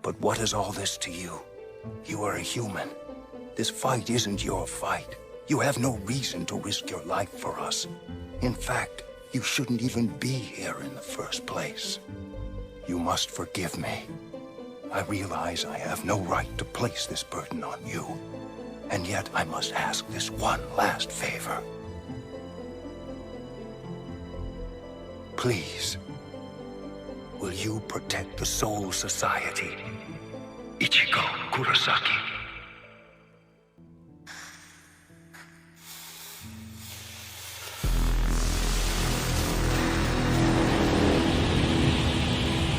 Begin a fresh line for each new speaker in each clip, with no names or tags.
But what is all this to you? You are a human. This fight isn't your fight. You have no reason to risk your life for us. In fact, you shouldn't even be here in the first place. You must forgive me. I realize I have no right to place this burden on you. And yet I must ask this one last favor. Please, will you protect the Soul Society? Ichigo Kurosaki.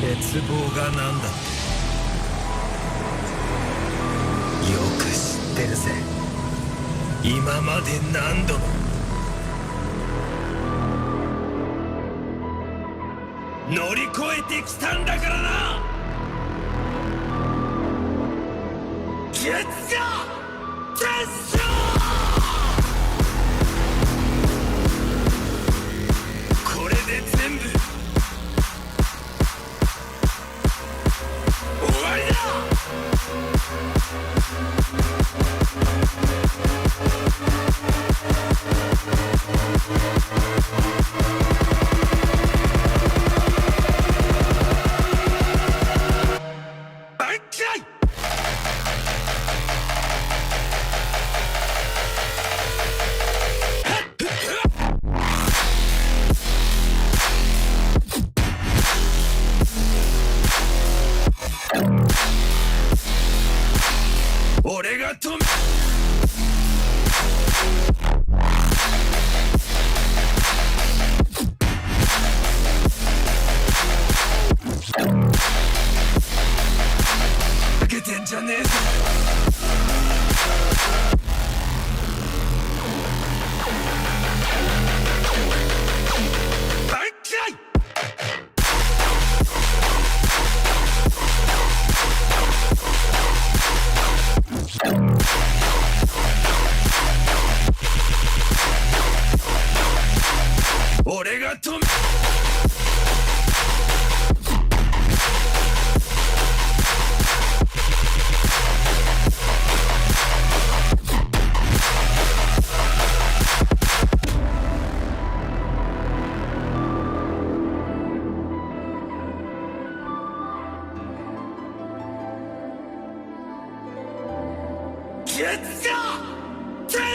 絶望がなんだってよく知ってるぜ。今まで何度も乗り越えてきたんだからな。決が決勝。これで全部終わりだ。俺が止め負けてんじゃねえぞ。俺が止め決勝決勝。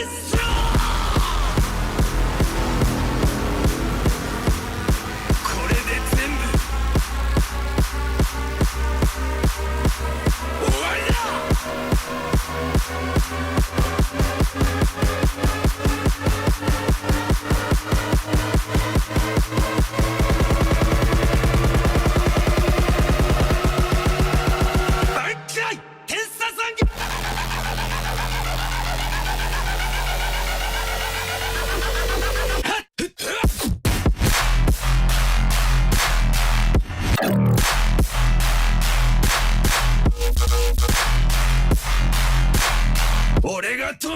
俺が止め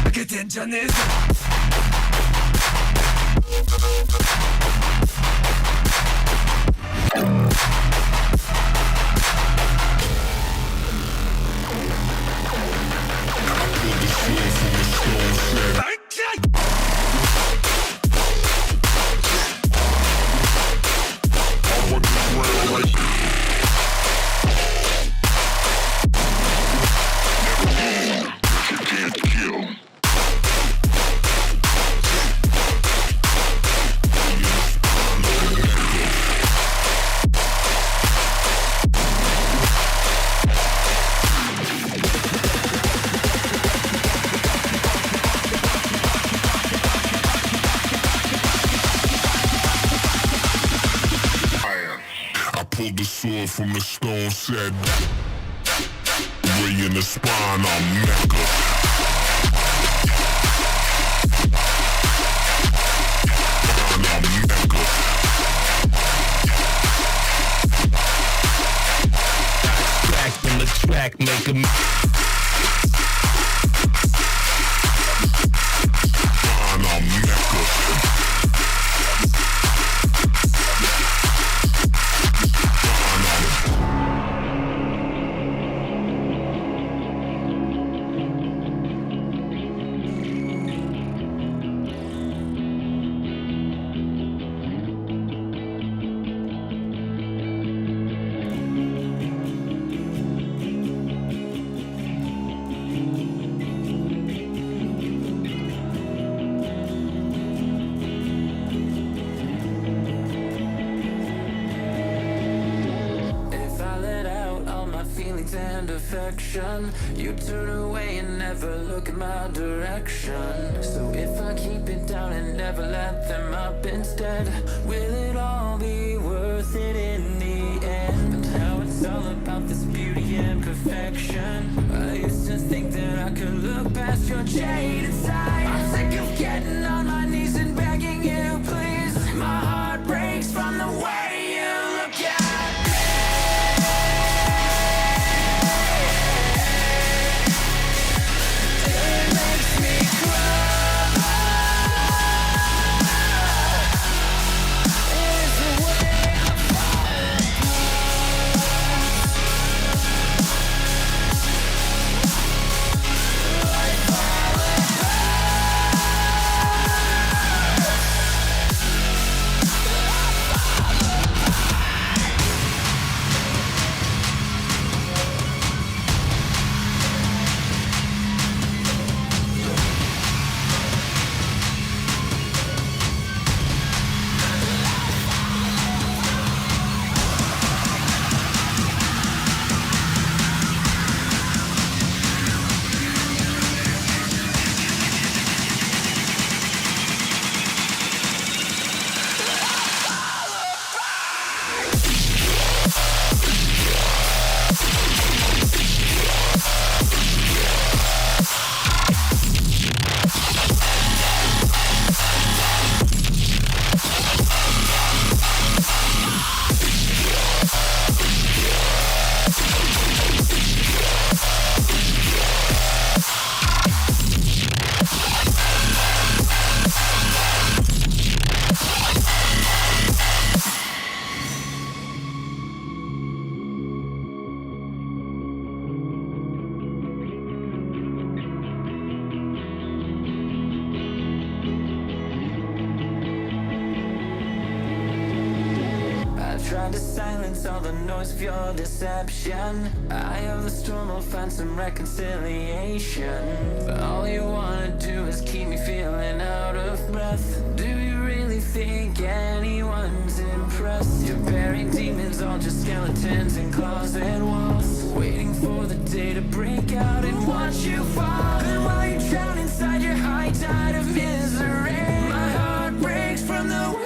負けてんじゃねえぞ。
Pulled the sword from the stone, said, way in the spine, I'm Mecca. I'm Mecca.
Back from the track, make a
I'm Mecca.
perfection. You turn away and never look in my direction. So if I keep it down and never let them up instead, will it all be worth it in the end? But now it's all about this beauty and perfection. I used to think that I could look past your jaded side. I'm sick of getting on my knees and begging you, please. My heart breaks from the way you look at me. It makes me cry. It's the way I fall trying to silence all the noise of your deception. I am the storm, I'll find some reconciliation. But all you wanna do is keep me feeling out of breath. Do you really think anyone's impressed? You're burying demons, all just skeletons in closet walls, waiting for the day to break out and watch you fall. And while you drown inside your high tide of misery, my heart breaks from the way.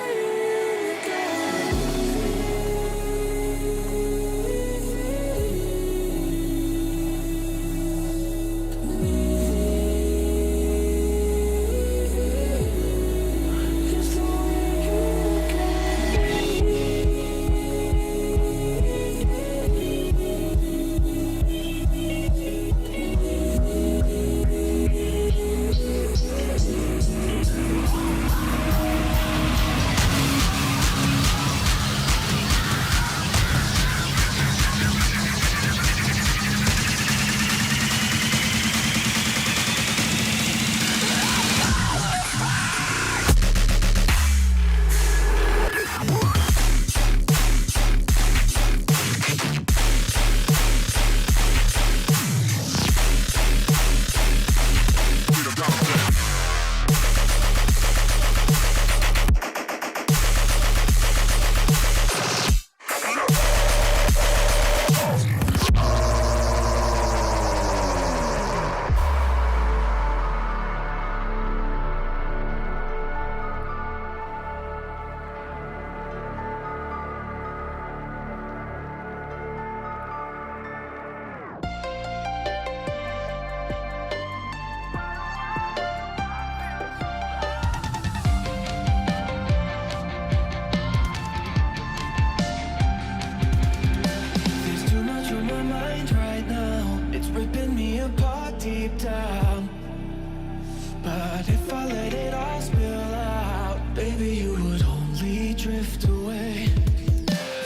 But if I let it all spill out, baby, you would only drift away.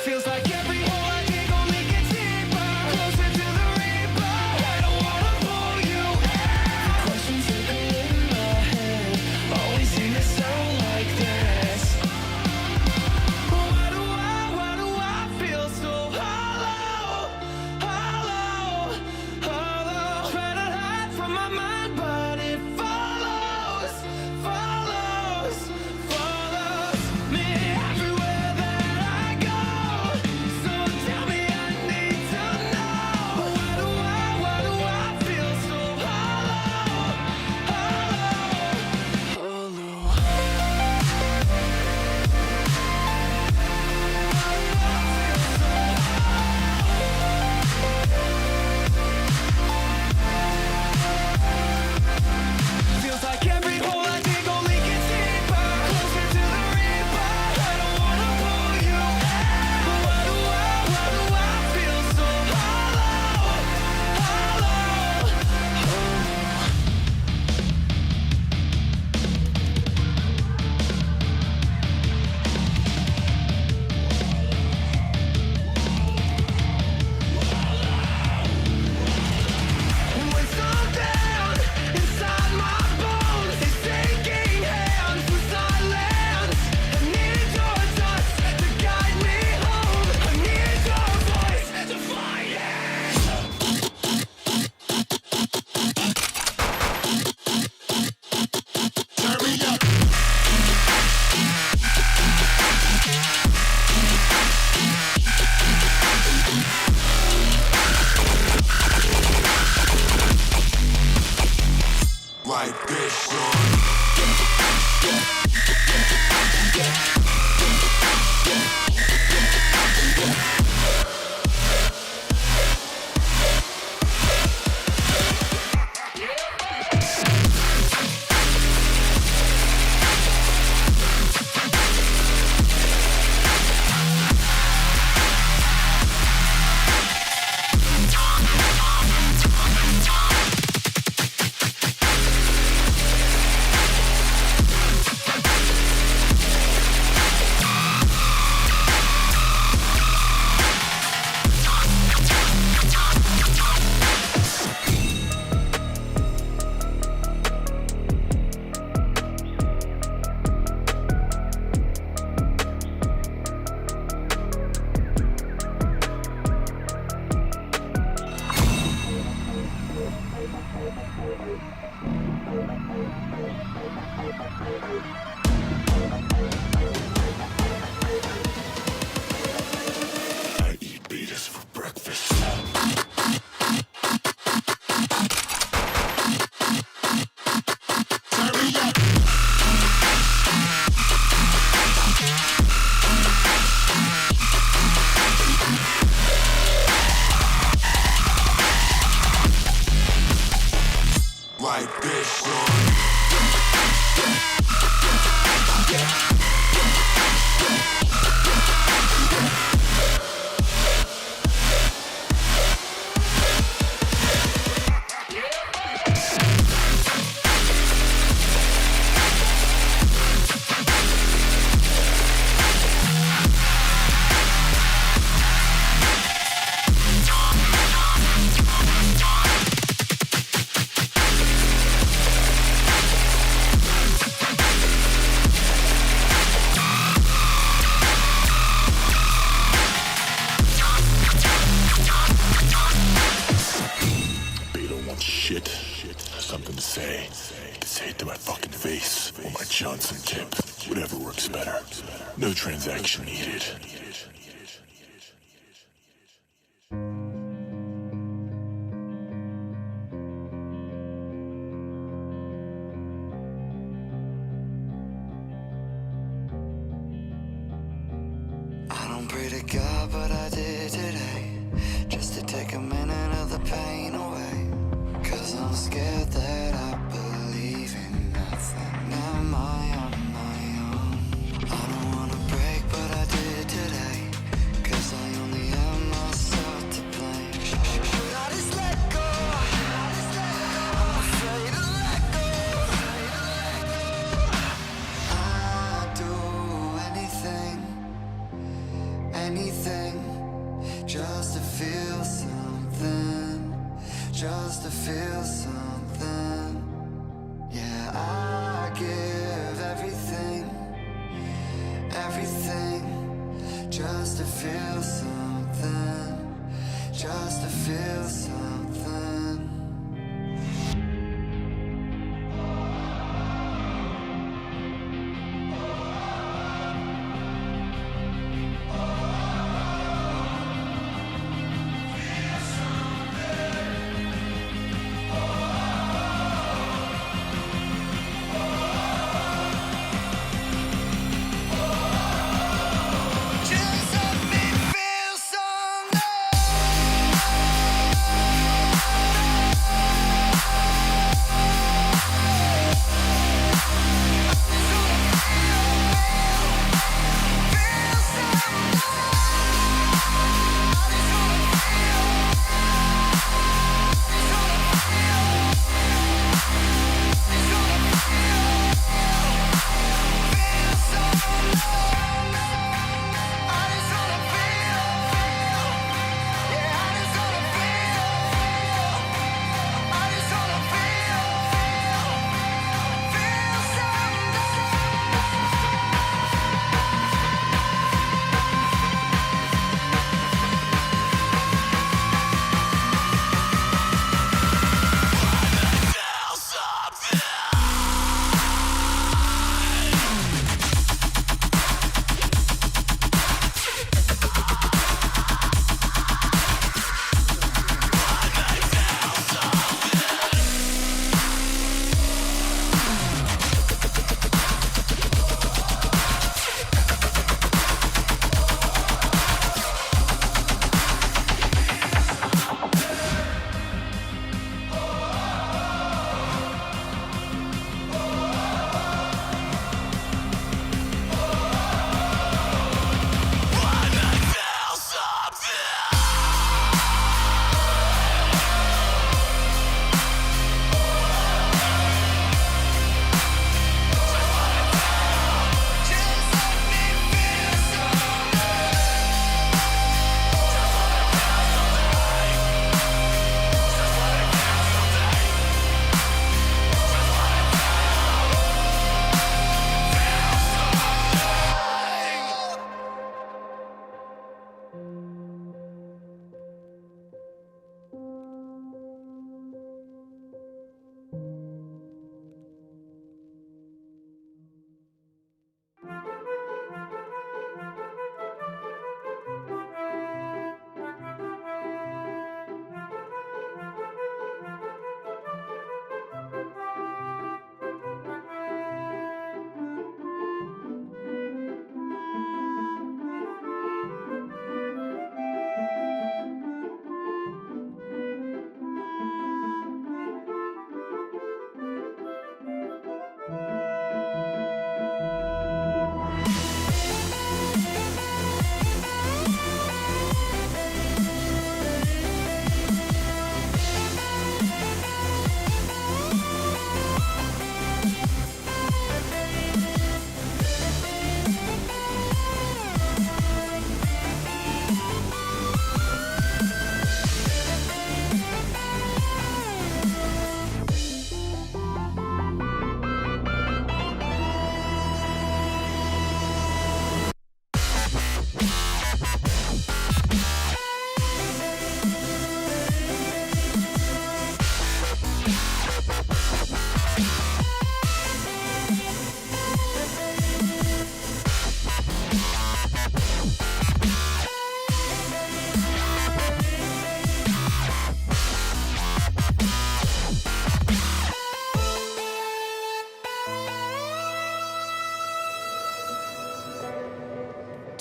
Feels like every hole I dig only gets deeper, closer to the reaper. I don't wanna pull you in. The questions circle in my head always seem to sound like this. Why do I feel so hollow, hollow, hollow? Try to hide from my mind, but it follows, follows, follows.
Whatever works better. No transaction needed.
I don't pray to God, but I did today, just to take a minute of the pain away. 'Cause I'm scared that I believe in nothing. Am I on my own? I don't wanna break, but I did today, 'cause I only have myself to blame. Should I just let go? I'm afraid to let go. I'd do anything, anything, just to feel something, just to feel something. Yeah, I give everything, everything, just to feel something, just to feel something. Just let me feel something.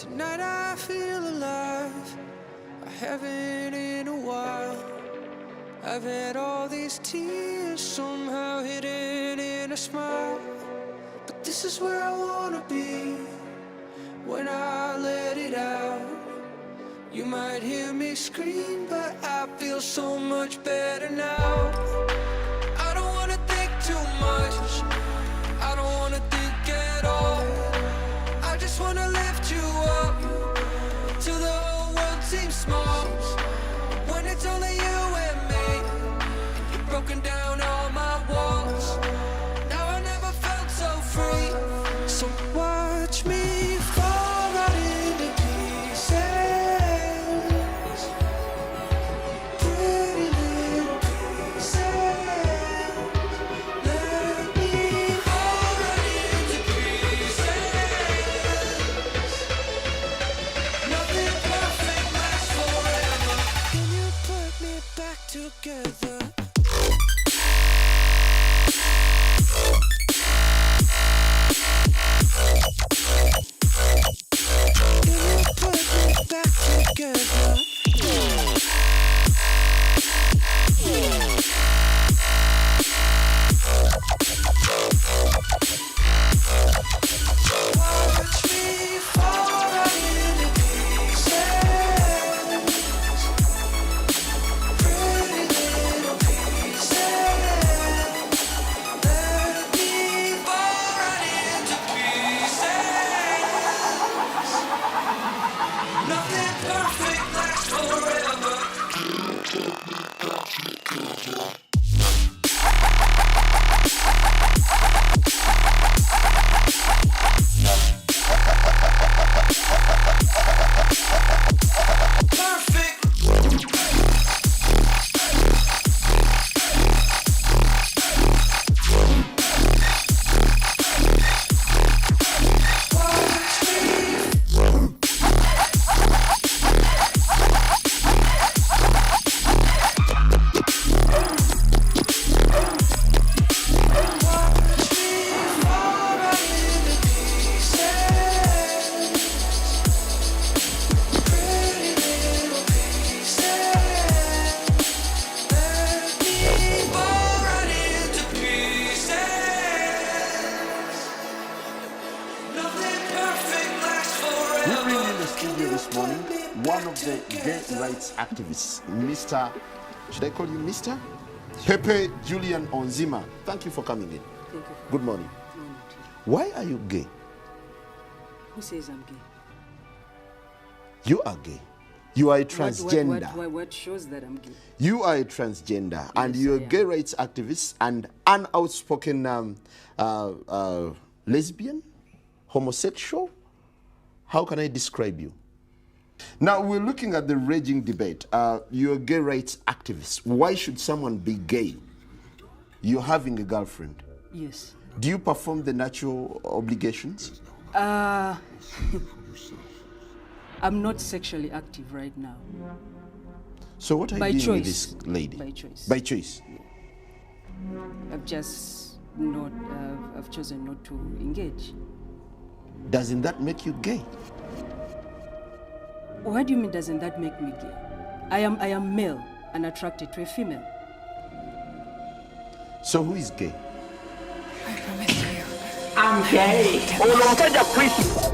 Tonight I feel alive. I haven't in a while. I've had all these tears somehow hidden in a smile. But this is where I wanna be when I let it out. You might hear me scream, but I feel so much better now. I don't wanna think too much. I don't wanna think at all. I just wanna lift you up till the whole world seems small. When it's only you and me, you've broken down all my walls. Now I never felt so free. So watch me fall right into pieces. Pretty little pieces. Let me fall right into pieces. Nothing perfect lasts forever. Can you put me back together? Can you put me back together? Watch me fall right into pieces. Pretty little pieces. Let me fall right into pieces. Nothing perfect lasts forever. Perfect. Watch me. Watch me fall right into pieces. Pretty little pieces. Let me fall right into pieces. Nothing perfect lasts
We
forever.
bring in the studio this morning one of the gay rights activists, Mr. Should I call you Mr.? Pepe Julian Onzima. Thank you for coming in.
Thank you.
Good morning.
Morning to you.
Why are you gay?
Who says I'm gay?
You are gay. You are a transgender.
What shows that I'm gay?
You are a transgender, and
Yes,
you're a
I am.
gay rights activist and an outspoken lesbian, homosexual. How can I describe you? Now, we're looking at the raging debate. You're a gay rights activist. Why should someone be gay? You're having a girlfriend.
Yes.
Do you perform the natural obligations?
I'm not sexually active right now.
So what are
By
you doing with
choice.
this lady?
By choice.
By choice.
I've just not. I've chosen not to engage.
Doesn't that make you gay?
What do you mean? Doesn't that make me gay? I am male and attracted to a female.
So who is gay?
I'm gay. Unaongeza please.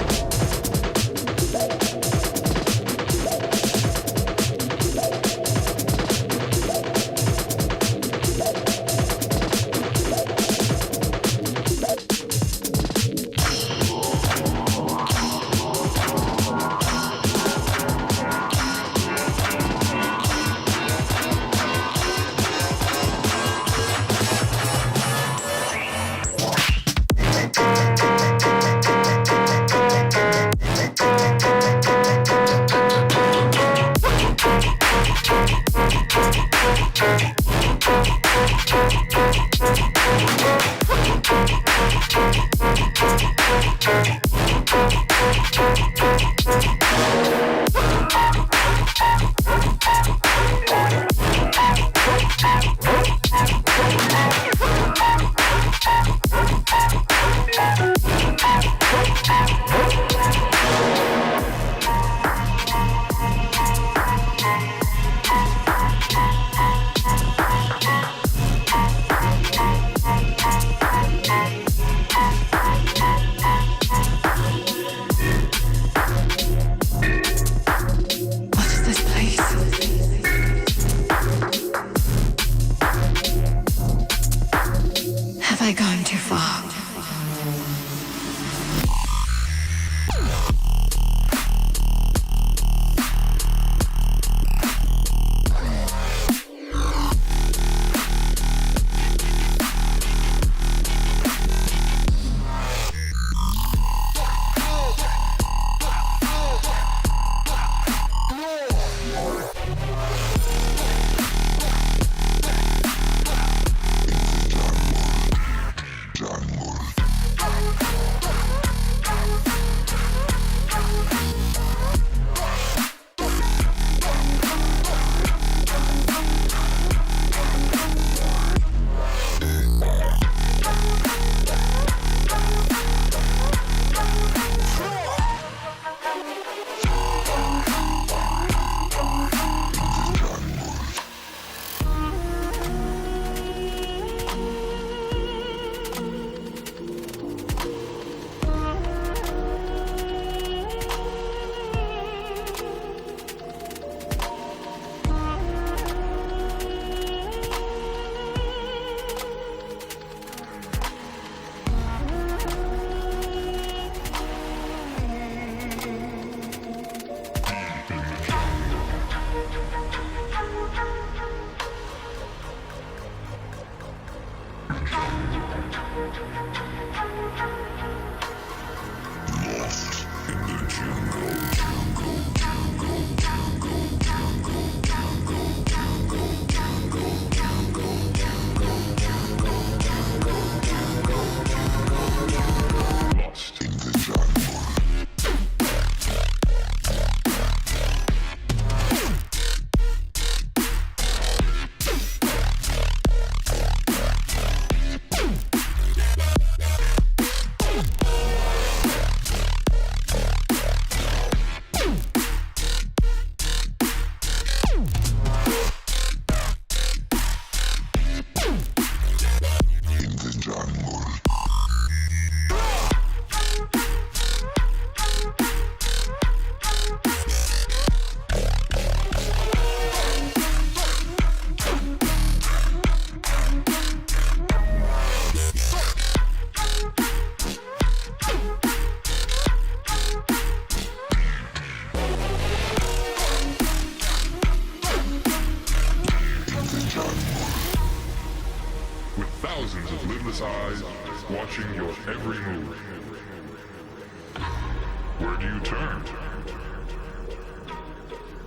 Where do you turn?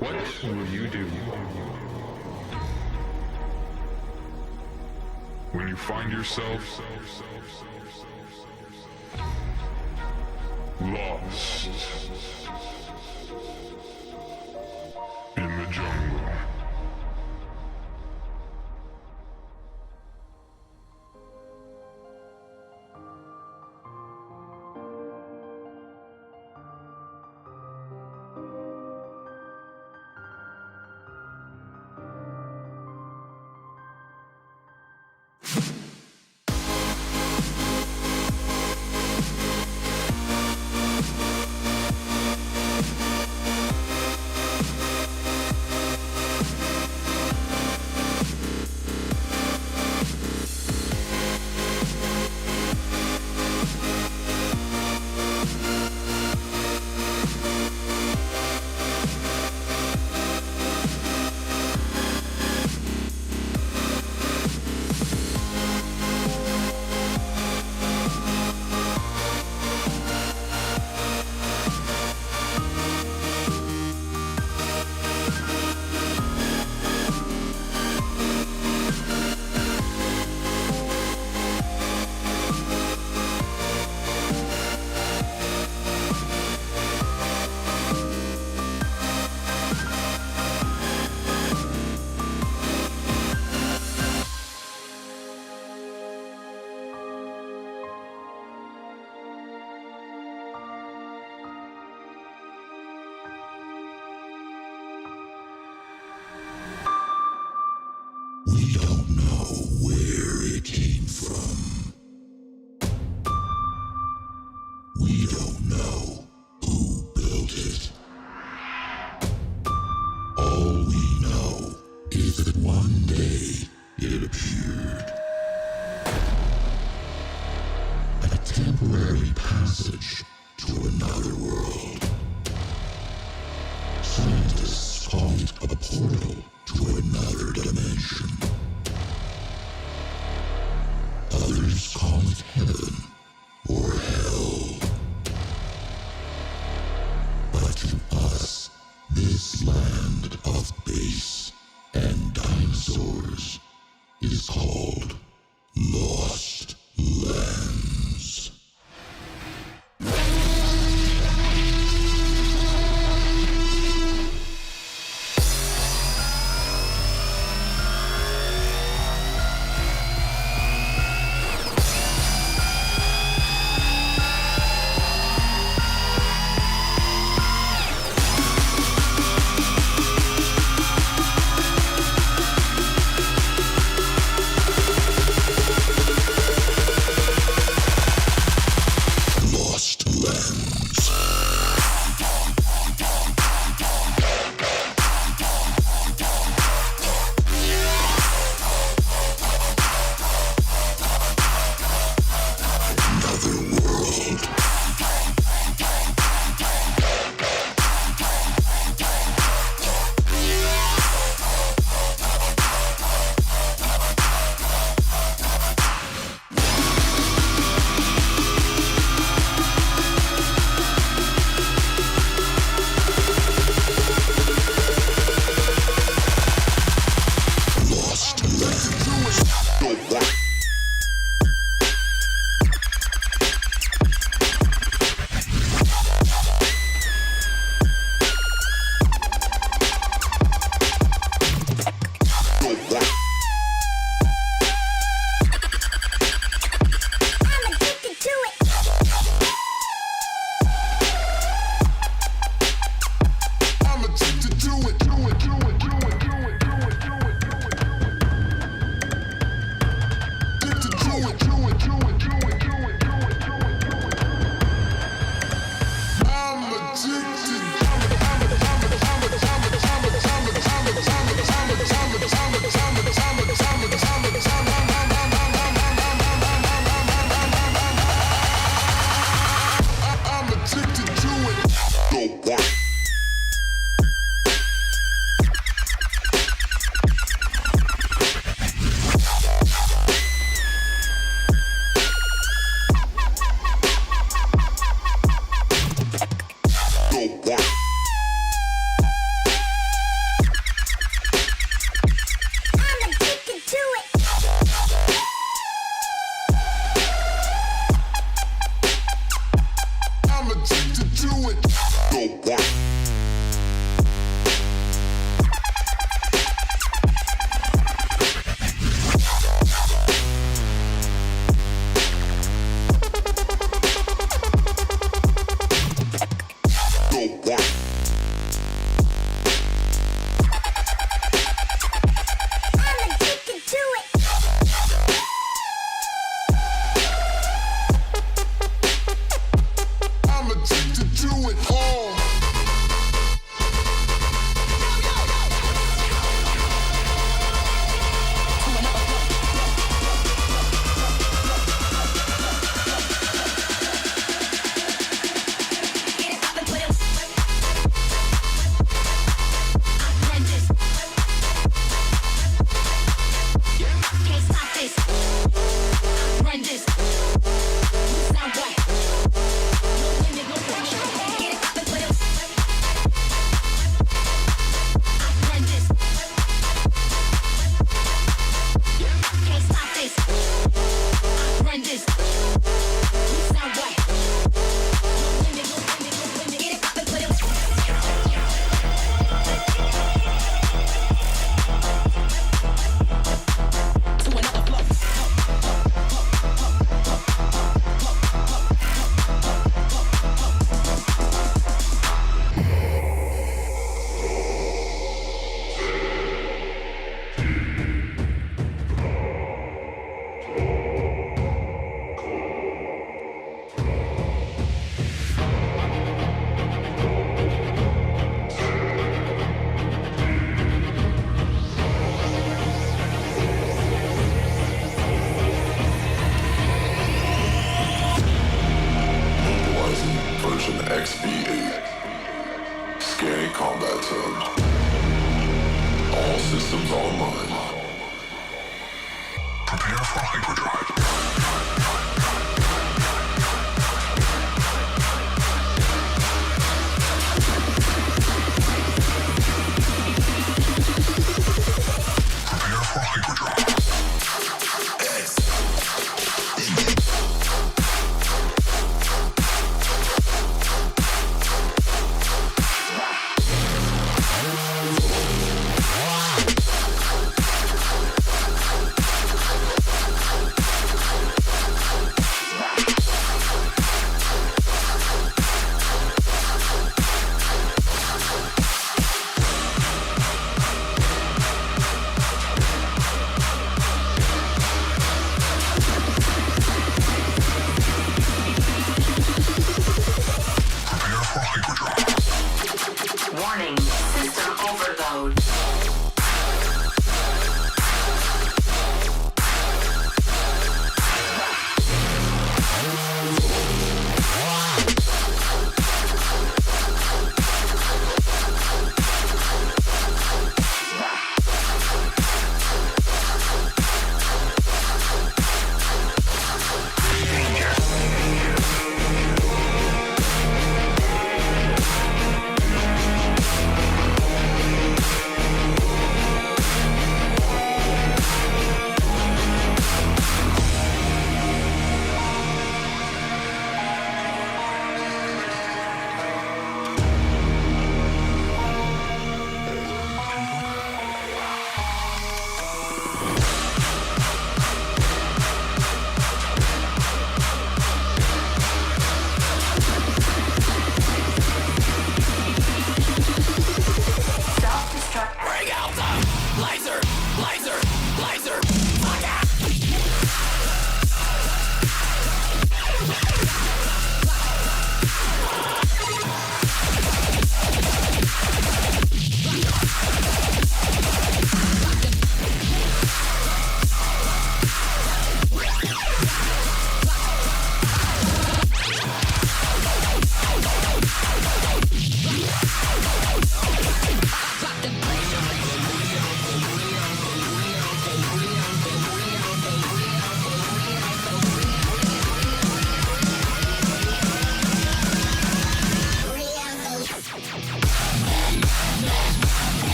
What will you do when you find yourself lost in the jungle?
We don't know where it came from. We don't know who built it. All we know is that one day it appeared. A temporary passage to another world. Scientists call it a portal to another dimension. Others call it heaven or hell. But to us, this land of bass and dinosaurs is called Lost Lands.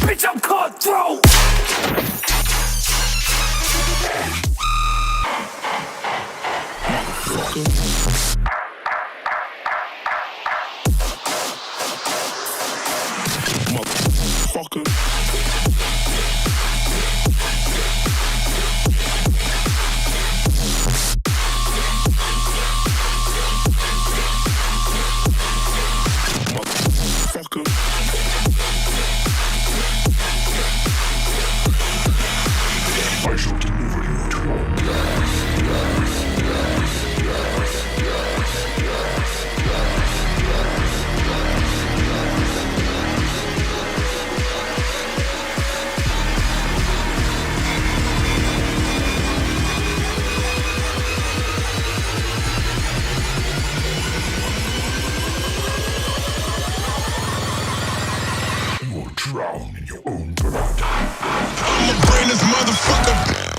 bitch, I'm cutthroat.
Motherfucker. I shall deliver you to your You will drown in your own blood. I'ma bring this motherfucker down.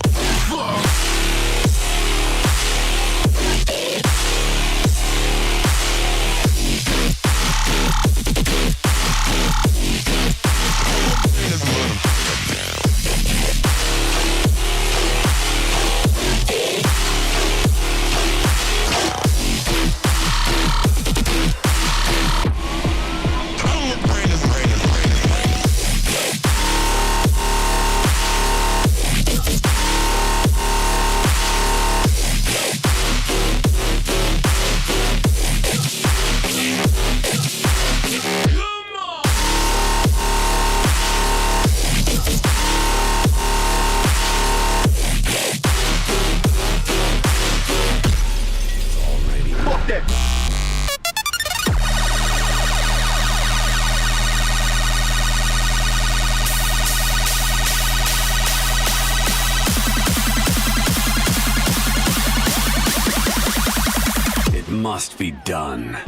Must be done.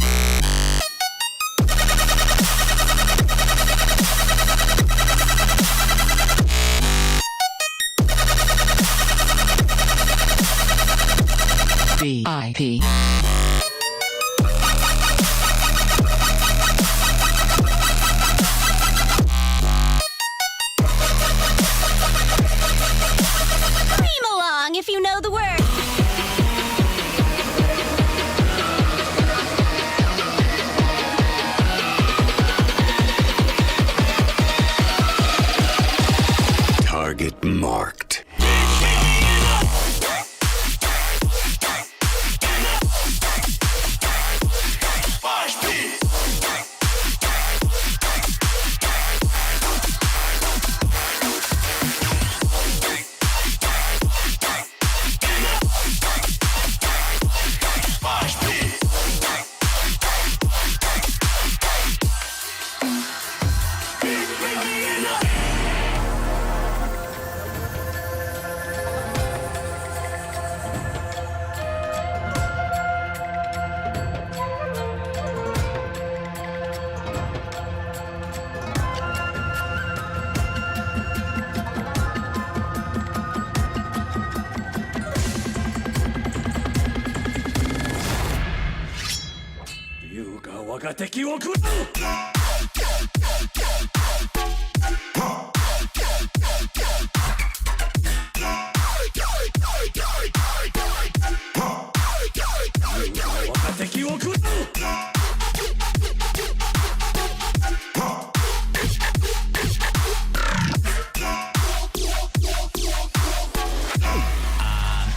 VIP.
Scream along if you know the words.
Target marked.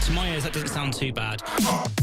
To my ears, that doesn't sound too bad.